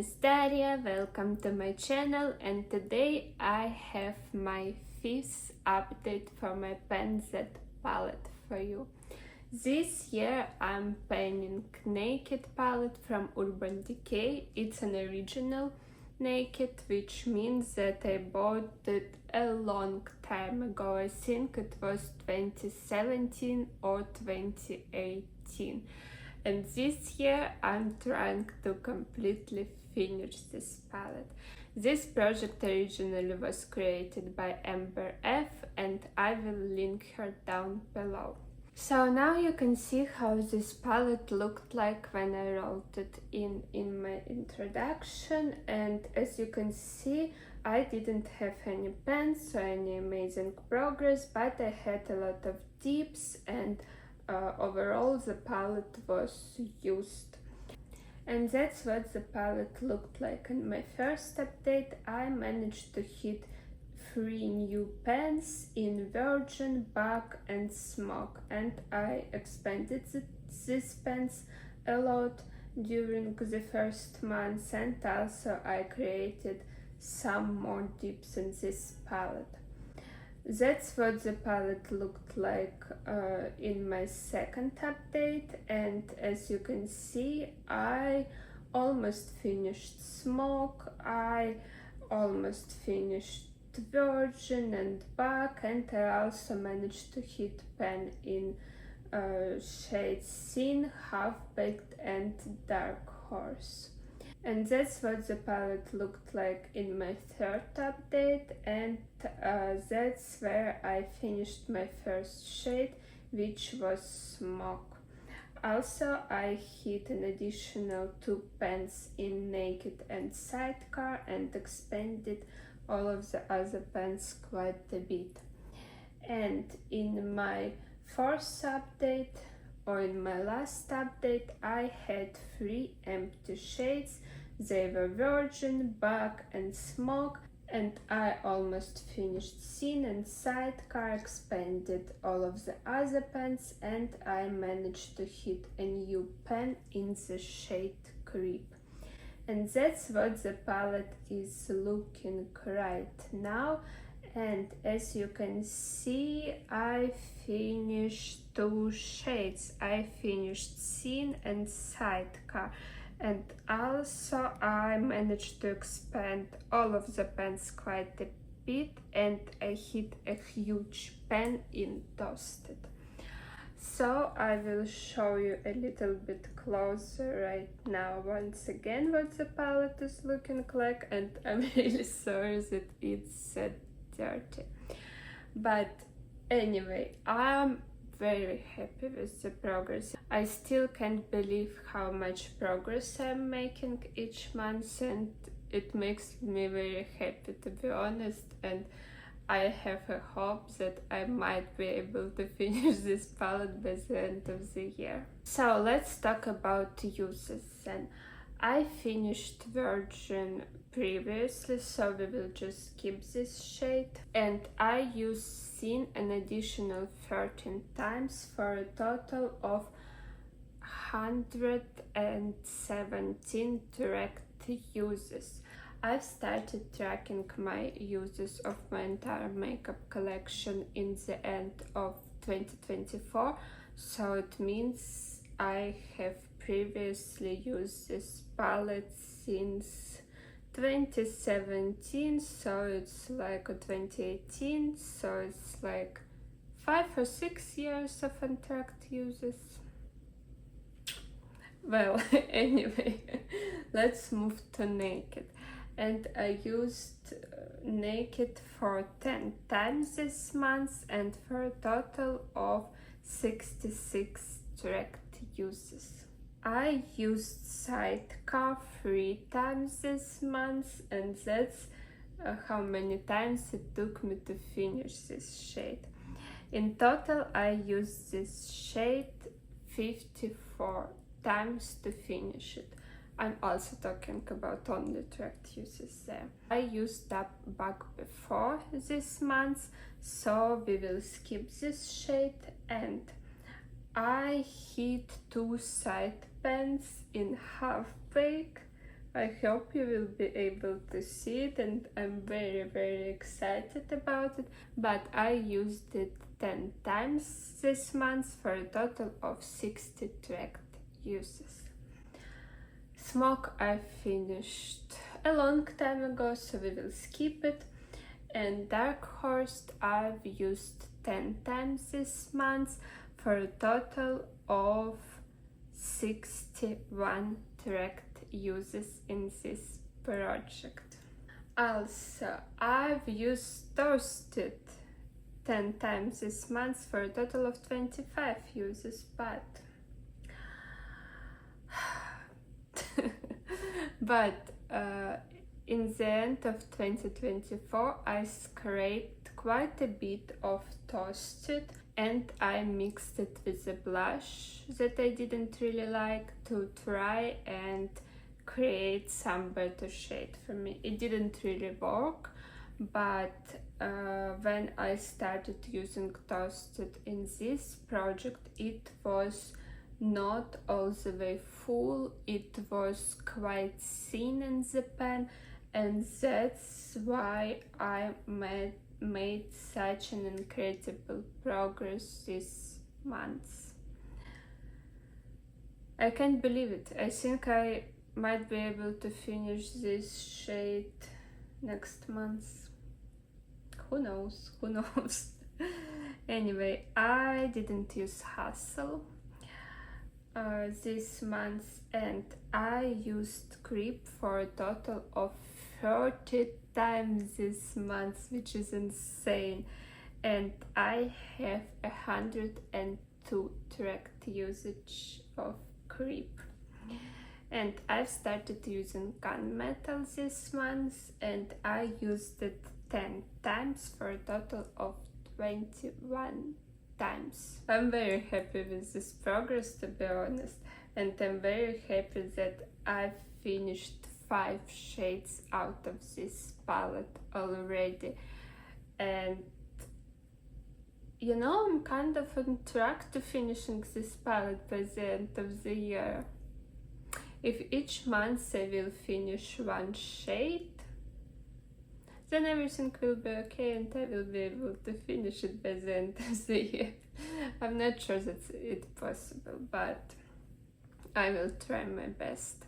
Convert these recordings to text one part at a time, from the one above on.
is Daria, welcome to my channel, and today I have my 5th update for my pen set palette for you. This year I'm painting Naked palette from Urban Decay. It's an original Naked, which means that I bought it a long time ago. I think it was 2017 or 2018. And this year I'm trying to completely finish this palette. This project originally was created by Amber F, and I will link her down below. So now you can see how this palette looked like when I wrote it in my introduction, and as you can see I didn't have any pens or any amazing progress, but I had a lot of dips, and overall the palette was used. And that's what the palette looked like in my first update. I managed to hit 3 new pens in Virgin, Bug and Smoke, and I expanded these pens a lot during the first months, and also I created some more dips in this palette. That's what the palette looked like in my second update, and as you can see I almost finished Smoke, I almost finished Virgin and Bug, and I also managed to hit pen in shades Sin, Half-Baked and Dark Horse. And that's what the palette looked like in my third update, and that's where I finished my first shade, which was Smoke. Also, I hit an additional 2 pens in Naked and Sidecar and expanded all of the other pens quite a bit. And in my fourth update, or in my last update, I had 3 empty shades. They were Virgin, Bug and Smoke, and I almost finished Sin and Sidecar, expanded all of the other pens, and I managed to hit a new pen in the shade Creep. And that's what the palette is looking right now. And as you can see, I finished 2 shades. I finished Sin and Sidecar, and also I managed to expand all of the pens quite a bit, and I hit a huge pen in Toasted. So I will show you a little bit closer right now once again what the palette is looking like, and I'm really sorry that it's dirty. But anyway, I'm very happy with the progress. I still can't believe how much progress I'm making each month, and it makes me very happy, to be honest, and I have a hope that I might be able to finish this palette by the end of the year. So let's talk about uses then. I finished Virgin previously, so we will just skip this shade, and I used Sin an additional 13 times for a total of 117 tracked uses. I've started tracking my uses of my entire makeup collection in the end of 2024, so it means I have previously used this palette since 2017, so it's like 2018, so it's like 5 or 6 years of untracked uses. Well, anyway, let's move to Naked. And I used Naked for 10 times this month, and for a total of 66 tracked uses. I used Sidecar 3 times this month, and that's how many times it took me to finish this shade. In total, I used this shade 54 times to finish it. I'm also talking about only tracked uses there. I used that Bug before this month, so we will skip this shade, and I hit 2 side pens in Half-Baked I hope you will be able to see it, and I'm very excited about it. But I used it 10 times this month for a total of 60 tracked uses. Smoke I finished a long time ago, so we will skip it. And Dark Horse I've used 10 times this month for a total of 61 tracked uses in this project. Also, I've used Toasted 10 times this month for a total of 25 uses, but in the end of 2024 I scraped quite a bit of Toasted and I mixed it with a blush that I didn't really like to try and create some better shade for me. It didn't really work, but when I started using Toasted in this project, it was not all the way full, it was quite thin in the pen, and that's why I made such an incredible progress this month. I can't believe it. I think I might be able to finish this shade next month. Who knows? Who knows? Anyway, I didn't use Hustle this month, and I used Creep for a total of 30 times this month, which is insane. And I have 102 tracked usage of Creep. And I've started using Gunmetal this month, and I used it 10 times for a total of 21 times. I'm very happy with this progress, to be honest, and I'm very happy that I've finished 5 shades out of this palette already. And you know, I'm kind of on track to finishing this palette by the end of the year. If each month I will finish 1 shade, then everything will be okay and I will be able to finish it by the end of the year. I'm not sure that it's possible, but I will try my best.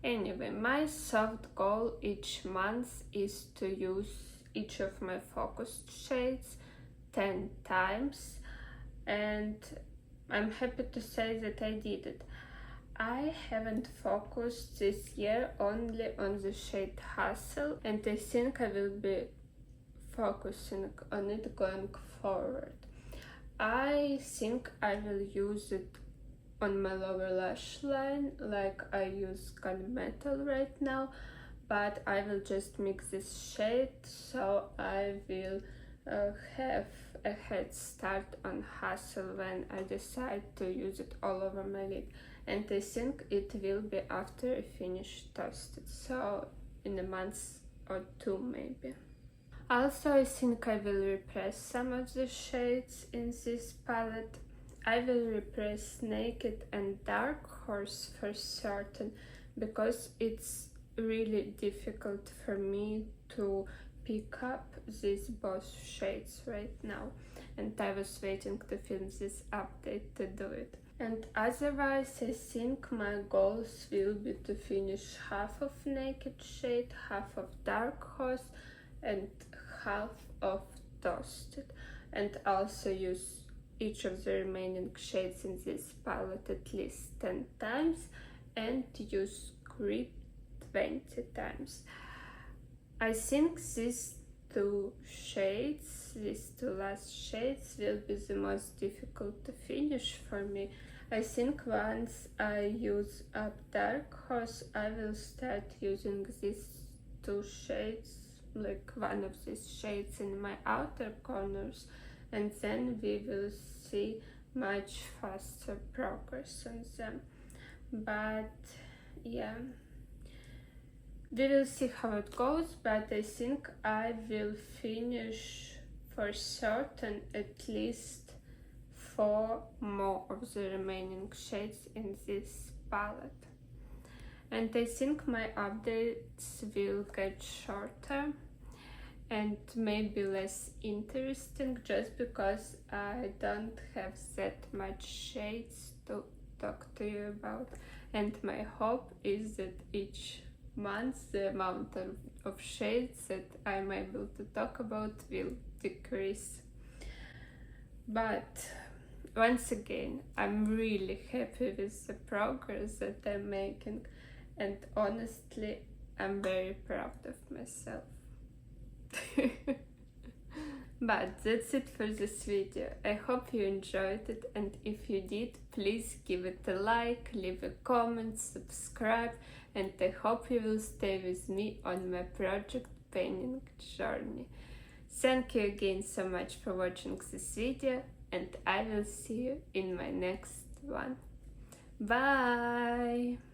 Anyway, my soft goal each month is to use each of my focused shades 10 times, and I'm happy to say that I did it. I haven't focused this year only on the shade Hustle, and I think I will be focusing on it going forward. I think I will use it on my lower lash line like I use Gunmetal right now, but I will just mix this shade, so I will have a head start on Hustle when I decide to use it all over my lid. And I think it will be after I finish Toasted, so in a month or 2 maybe. Also, I think I will repress some of the shades in this palette. I will repress Naked and Dark Horse for certain, because it's really difficult for me to pick up these both shades right now, and I was waiting to film this update to do it. And otherwise, I think my goals will be to finish half of Naked shade, half of Dark Horse, and half of Toasted, and also use each of the remaining shades in this palette at least 10 times, and use Creep 20 times. I think these 2 shades, these 2 last shades, will be the most difficult to finish for me. I think once I use up Dark Horse, I will start using these 2 shades, like one of these shades in my outer corners, and then we will see much faster progress on them. But yeah, we will see how it goes, but I think I will finish for certain at least 4 more of the remaining shades in this palette. and I think my updates will get shorter and maybe less interesting, just because I don't have that much shades to talk to you about, and my hope is that each month the amount of shades that I'm able to talk about will decrease. But once again, I'm really happy with the progress that I'm making, and honestly, I'm very proud of myself. But that's it for this video. I hope you enjoyed it, and if you did, please give it a like, leave a comment, subscribe, and I hope you will stay with me on my project painting journey. Thank you again so much for watching this video, and I will see you in my next one. Bye!